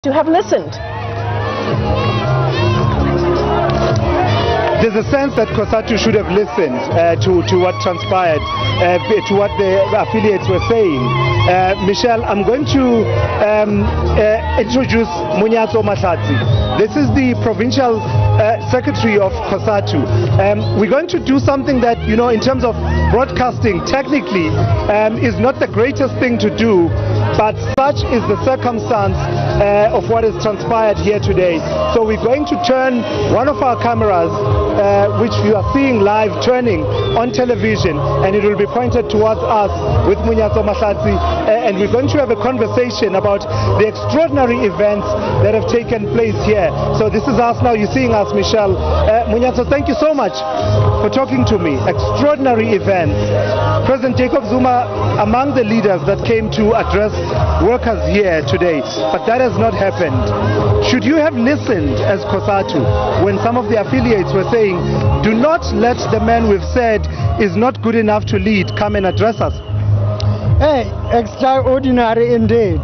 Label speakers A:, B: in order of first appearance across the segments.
A: to have listened.
B: There's a sense that Cosatu should have listened to what transpired, to what the affiliates were saying. Michelle, I'm going to introduce Monyatso Mahlatsi. This is the provincial secretary of Cosatu. We're going to do something that, you know, in terms of broadcasting, technically is not the greatest thing to do, but such is the circumstance of what has transpired here today. So we're going to turn one of our cameras, which you are seeing live turning on television, and it will be pointed towards us with Monyatso Mahlatsi, and we're going to have a conversation about the extraordinary events that have taken place here. So this is us now, you're seeing us, Michelle. Monyatso, thank you so much for talking to me. Extraordinary events. President Jacob Zuma among the leaders that came to address workers here today, but that has not happened. Should you have listened as Cosatu when some of the affiliates were saying, do not let the man we've said is not good enough to lead come and address us?
C: Hey, extraordinary indeed.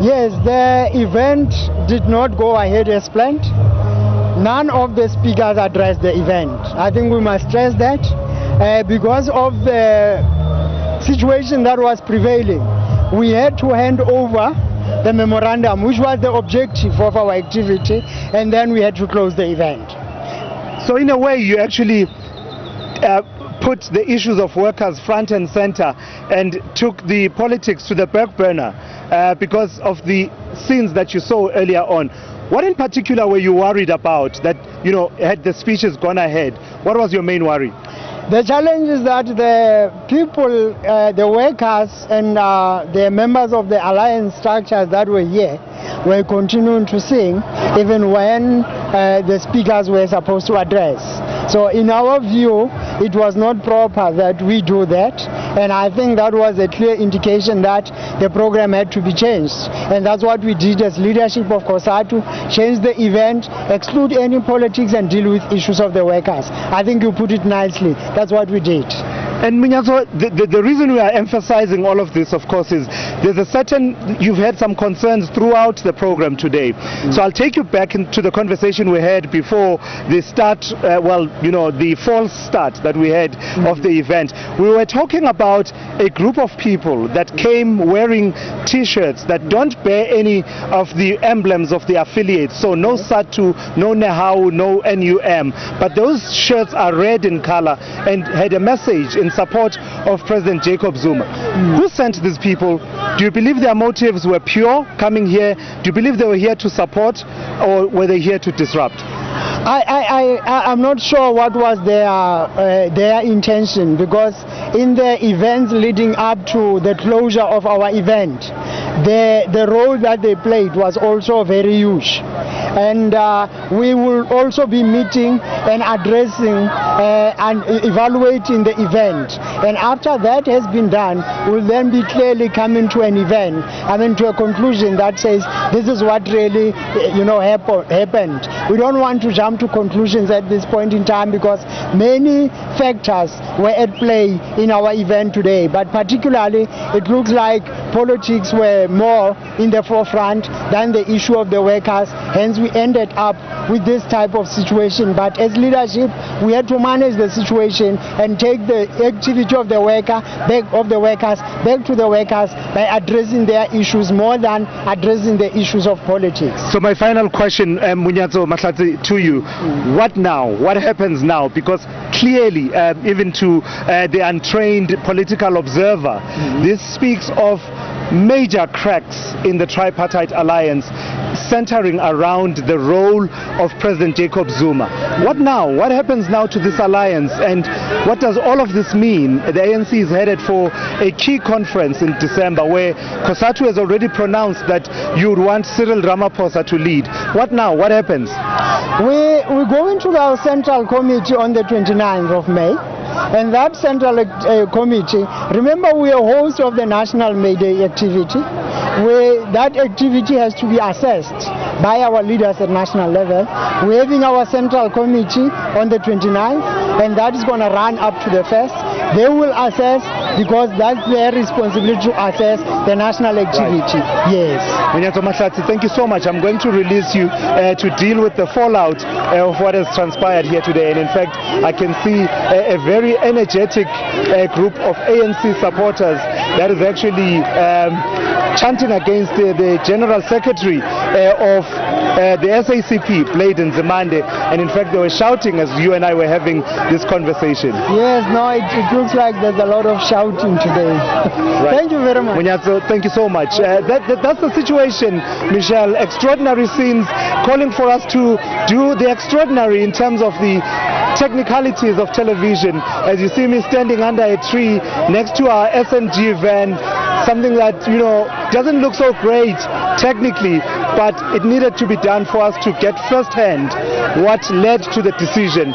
C: Yes, the event did not go ahead as planned. None of the speakers addressed the event. I think we must stress that because of the situation that was prevailing, we had to hand over the memorandum, which was the objective of our activity, and then we had to close the event.
B: So in a way, you actually put the issues of workers front and center and took the politics to the back burner because of the scenes that you saw earlier on. What in particular were you worried about that, you know, had the speeches gone ahead? What was your main worry?
C: The challenge is that the people, the workers and the members of the alliance structures that were here were continuing to sing even when the speakers were supposed to address. So in our view, it was not proper that we do that, and I think that was a clear indication that the program had to be changed, and that's what we did as leadership of Cosatu: change the event, exclude any politics and deal with issues of the workers. I think you put it nicely. That's what we did.
B: And Monyatso, the reason we are emphasizing all of this, of course, is there's a certain, you've had some concerns throughout the program today. So I'll take you back into the conversation we had before the start, the false start that we had of the event. We were talking about a group of people that came wearing T-shirts that don't bear any of the emblems of the affiliates. So no SATU, no NEHAU, no NUM. But those shirts are red in color and had a message in support of President Jacob Zuma. Who sent these people? Do you believe their motives were pure coming here? Do you believe they were here to support, or were they here to disrupt?
C: I'm not sure what was their intention, because in the events leading up to the closure of our event, the role that they played was also very huge. And we will also be meeting and addressing and evaluating the event. And after that has been done, we'll then be clearly coming to an event, to a conclusion that says this is what really, happened. We don't want to jump to conclusions at this point in time because many factors were at play in our event today. But particularly, it looks like politics were more in the forefront than the issue of the workers. Hence, we ended up with this type of situation. But as leadership, we had to manage the situation and take the activity of the workers back to the workers by addressing their issues more than addressing the issues of politics.
B: So my final question, Monyatso Mahlatsi, to you. What now? What happens now? Because clearly, even to the untrained political observer, this speaks of major cracks in the tripartite alliance centering around the role of President Jacob Zuma. What now? What happens now to this alliance, and what does all of this mean? The ANC is headed for a key conference in December where Cosatu has already pronounced that you would want Cyril Ramaphosa to lead. What now? What happens?
C: We go into our central committee on the 29th of May. And that central committee, remember, we are host of the National May Day activity, where that activity has to be assessed by our leaders at national level. We're having our central committee on the 29th, and that is going to run up to the 1st. They will assess because that's their responsibility to assess the national activity.
B: Right.
C: Yes.
B: Monyatso Mahlatsi, thank you so much. I'm going to release you to deal with the fallout of what has transpired here today. And in fact, I can see a very energetic group of ANC supporters that is actually chanting against the General Secretary of the SACP, Blade and Nzimande. And in fact, they were shouting as you and I were having this conversation.
C: Yes, no, it looks like there's a lot of shouting today. Right. Thank you very much.
B: Monyatso, thank you so much. That's the situation, Michelle. Extraordinary scenes calling for us to do the extraordinary in terms of the technicalities of television. As you see me standing under a tree next to our SMG van, something that, you know, doesn't look so great technically, but it needed to be done for us to get firsthand what led to the decision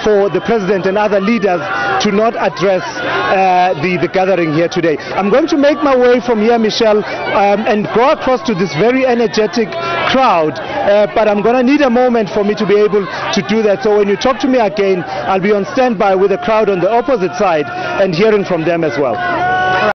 B: for the president and other leaders to not address the gathering here today. I'm going to make my way from here, Michelle, and go across to this very energetic crowd, but I'm going to need a moment for me to be able to do that. So when you talk to me again, I'll be on standby with the crowd on the opposite side and hearing from them as well.